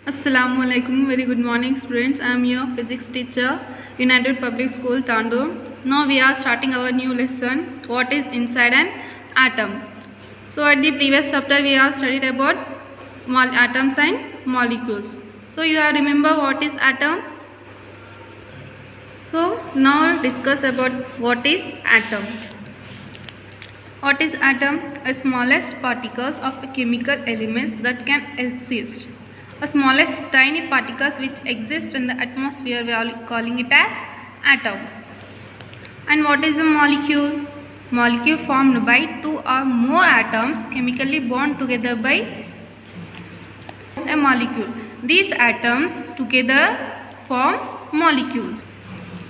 Assalamu alaikum. Very good morning, students. I am your physics teacher, United Public School, Tando. Now we are starting our new lesson. What is inside an atom? So at the previous chapter we have studied about atoms and molecules. So you have remember what is atom? So now discuss about what is atom. What is atom? The smallest particles of chemical elements that can exist. The smallest tiny particles which exist in the atmosphere, we are calling it as atoms. And what is a molecule? Molecule formed by two or more atoms chemically bound together by a molecule. These atoms together form molecules.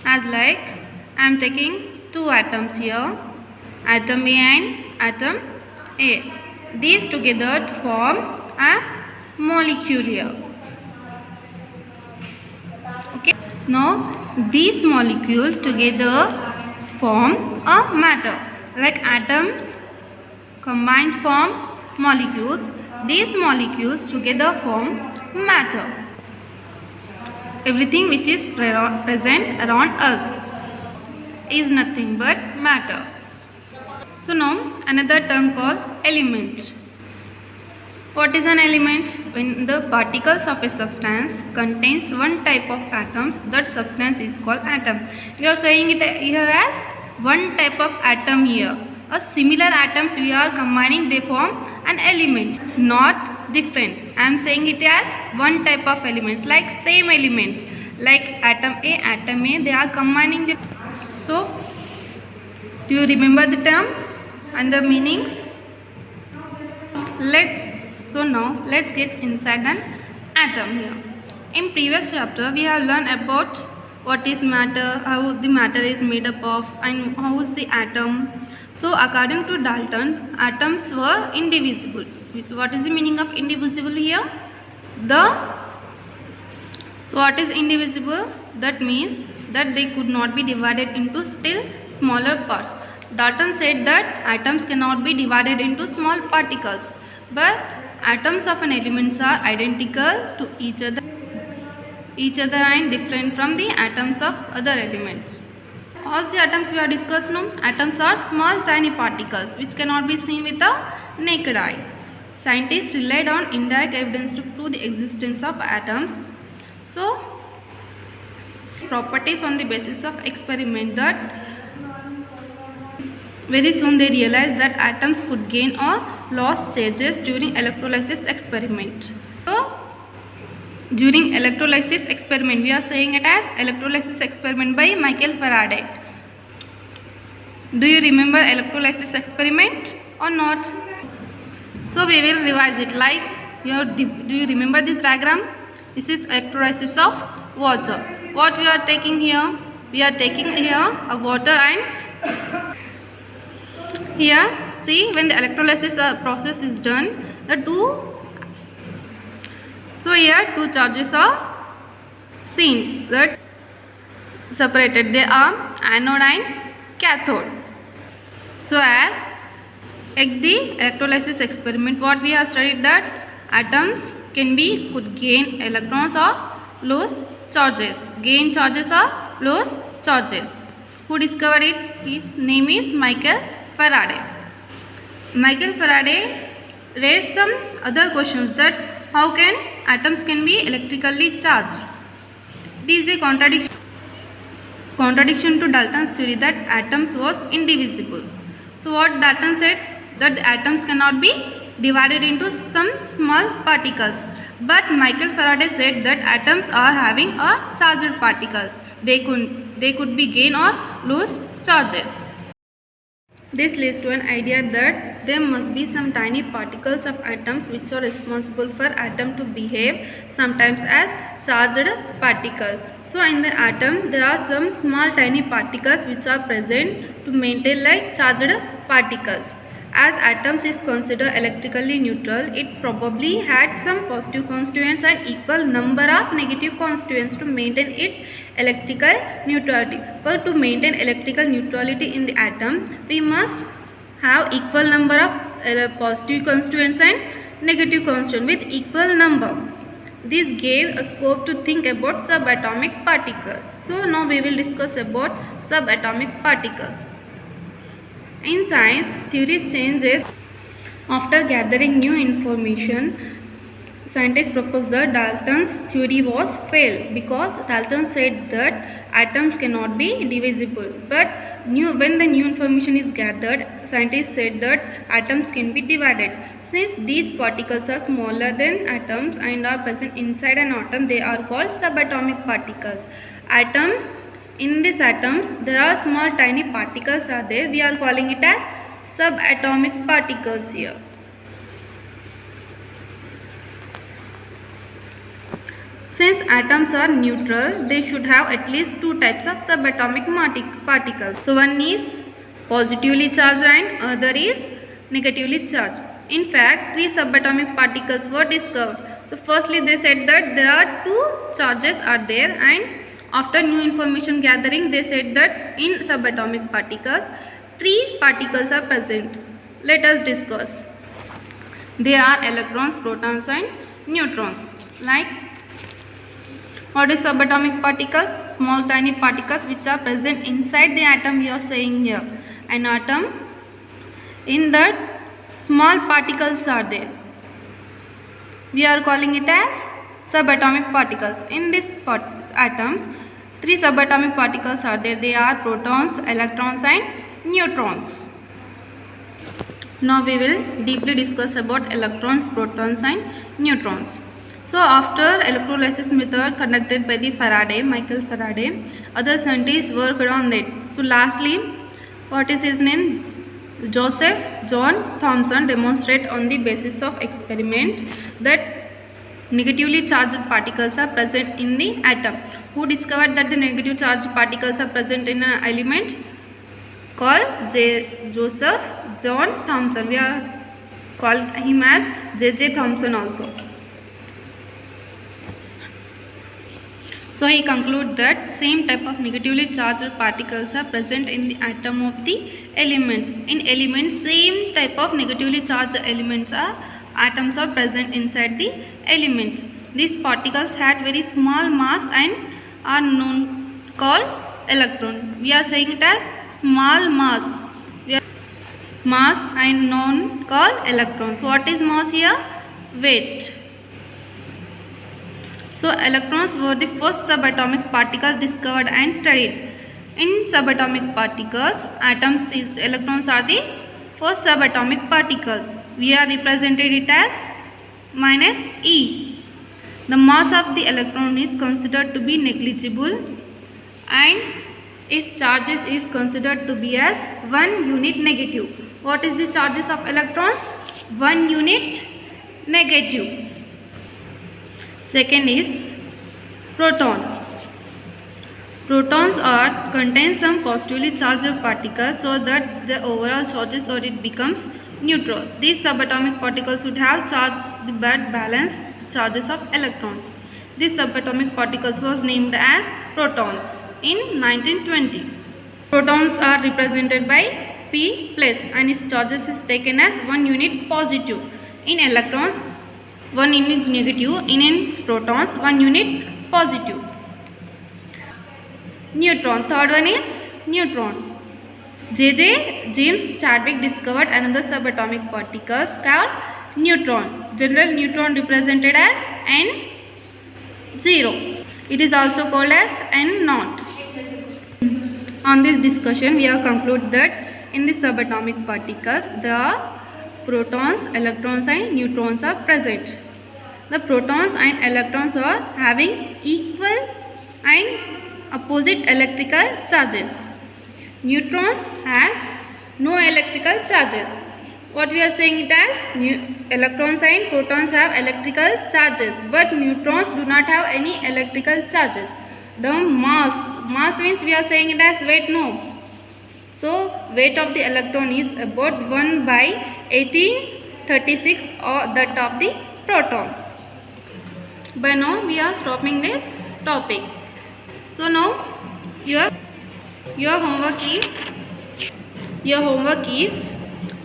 As like I am taking two atoms here, atom A and atom A. These together form a molecule here. Okay. Now these molecules together form a matter. Like atoms combined form molecules. These molecules together form matter. Everything which is present around us is nothing but matter. So now another term called element. What is an element? When the particles of a substance contains one type of atoms, that substance is called atom. We are saying it here as one type of atom here. A similar atoms we are combining, they form an element, not different. I am saying it as one type of elements, like same elements, like atom A, they are combining the. So do you remember the terms and the meanings? So now let's get inside an atom here. In previous chapter we have learned about what is matter, how the matter is made up of, and how is the atom. So according to Dalton, atoms were indivisible. What is the meaning of indivisible here? So what is indivisible? That means that they could not be divided into still smaller parts. Dalton said that atoms cannot be divided into small particles, but atoms of an elements are identical to each other and different from the atoms of other elements. All the atoms we have discussed now. Atoms are small tiny particles which cannot be seen with the naked eye. Scientists relied on indirect evidence to prove the existence of atoms. So properties on the basis of experiment that very soon they realized that atoms could gain or lose charges during electrolysis experiment. So during electrolysis experiment, we are saying it as electrolysis experiment by Michael Faraday. Do you remember electrolysis experiment or not? So we will revise it. Like do you remember this diagram? This is electrolysis of water. What we are taking here? We are taking here a water and here see when the electrolysis process is done, so here two charges are seen that separated. They are anode and cathode. So as at the electrolysis experiment, what we have studied that atoms could gain electrons or lose charges. Gain charges or lose charges. Who discovered it? His name is Michael Faraday. Michael Faraday raised some other questions that how can atoms can be electrically charged. It is a contradiction to Dalton's theory that atoms was indivisible. So what Dalton said, that the atoms cannot be divided into some small particles, but Michael Faraday said that atoms are having a charged particles. They could be gain or lose charges. This leads to an idea that there must be some tiny particles of atoms which are responsible for atom to behave sometimes as charged particles. So in the atom there are some small tiny particles which are present to maintain like charged particles. As atoms is considered electrically neutral, it probably had some positive constituents and equal number of negative constituents to maintain its electrical neutrality. For to maintain electrical neutrality in the atom, we must have equal number of positive constituents and negative constituents with equal number. This gave a scope to think about subatomic particles. So now we will discuss about subatomic particles. In science, theories changes after gathering new information. Scientists proposed that Dalton's theory was failed because Dalton said that atoms cannot be divisible. But when the new information is gathered, scientists said that atoms can be divided. Since these particles are smaller than atoms and are present inside an atom, they are called subatomic particles. Atoms, in these atoms, there are small tiny particles are there. We are calling it as subatomic particles here. Since atoms are neutral, they should have at least two types of subatomic particles. So one is positively charged and other is negatively charged. In fact, three subatomic particles were discovered. So firstly they said that there are two charges are there, and after new information gathering they said that in subatomic particles three particles are present. Let us discuss. They are electrons, protons and neutrons. Like, what is subatomic particles? Small tiny particles which are present inside the atom. We are saying here an atom, in that small particles are there. We are calling it as subatomic particles. In this atoms, three subatomic particles are there. They are protons, electrons and neutrons. Now we will deeply discuss about electrons, protons and neutrons. So after electrolysis method conducted by the Michael Faraday, other scientists worked on it. So lastly, what is his name? Joseph John Thomson demonstrated on the basis of experiment that negatively charged particles are present in the atom. Who discovered that the negative charged particles are present in an element? Called Joseph John Thomson. We are called him as J.J. Thomson also. So he concluded that same type of negatively charged particles are present in the atom of the elements. In elements, same type of negatively charged atoms are present inside the element. These particles had very small mass and are known called electron. We are saying it as small mass. Mass and known called electrons. What is mass here? Weight. So electrons were the first subatomic particles discovered and studied. In subatomic particles, electrons are the first subatomic particles. We are represented it as minus E. The mass of the electron is considered to be negligible and its charges is considered to be as 1 unit negative. What is the charges of electrons? 1 unit negative. Second is proton. Protons contain some positively charged particles so that the overall charges or it becomes neutral. These subatomic particles would have charged but balanced charges of electrons. These subatomic particles was named as protons in 1920. Protons are represented by P plus and its charges is taken as 1 unit positive. In electrons, 1 unit negative. In protons, 1 unit positive. Neutron. Third one is neutron. James Chadwick discovered another subatomic particles called neutron. General neutron represented as N0. It is also called as N0. On this discussion, we have concluded that in the subatomic particles, the protons, electrons and neutrons are present. The protons and electrons are having equal and opposite electrical charges. Neutrons has no electrical charges. What we are saying it as electrons and protons have electrical charges, but neutrons do not have any electrical charges. The mass means we are saying it as weight, no. So weight of the electron is about 1 by 1836 or that of the proton. By now we are stopping this topic. So now your homework is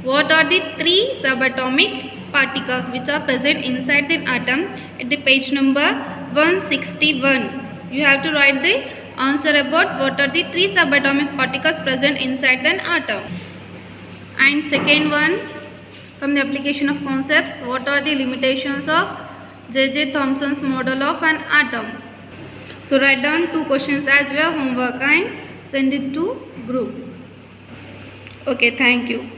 what are the 3 subatomic particles which are present inside the atom at the page number 161. You have to write the answer about what are the 3 subatomic particles present inside an atom. And second one, from the application of concepts, what are the limitations of J.J. Thomson's model of an atom? So write down 2 questions as your homework and send it to group. Okay, thank you.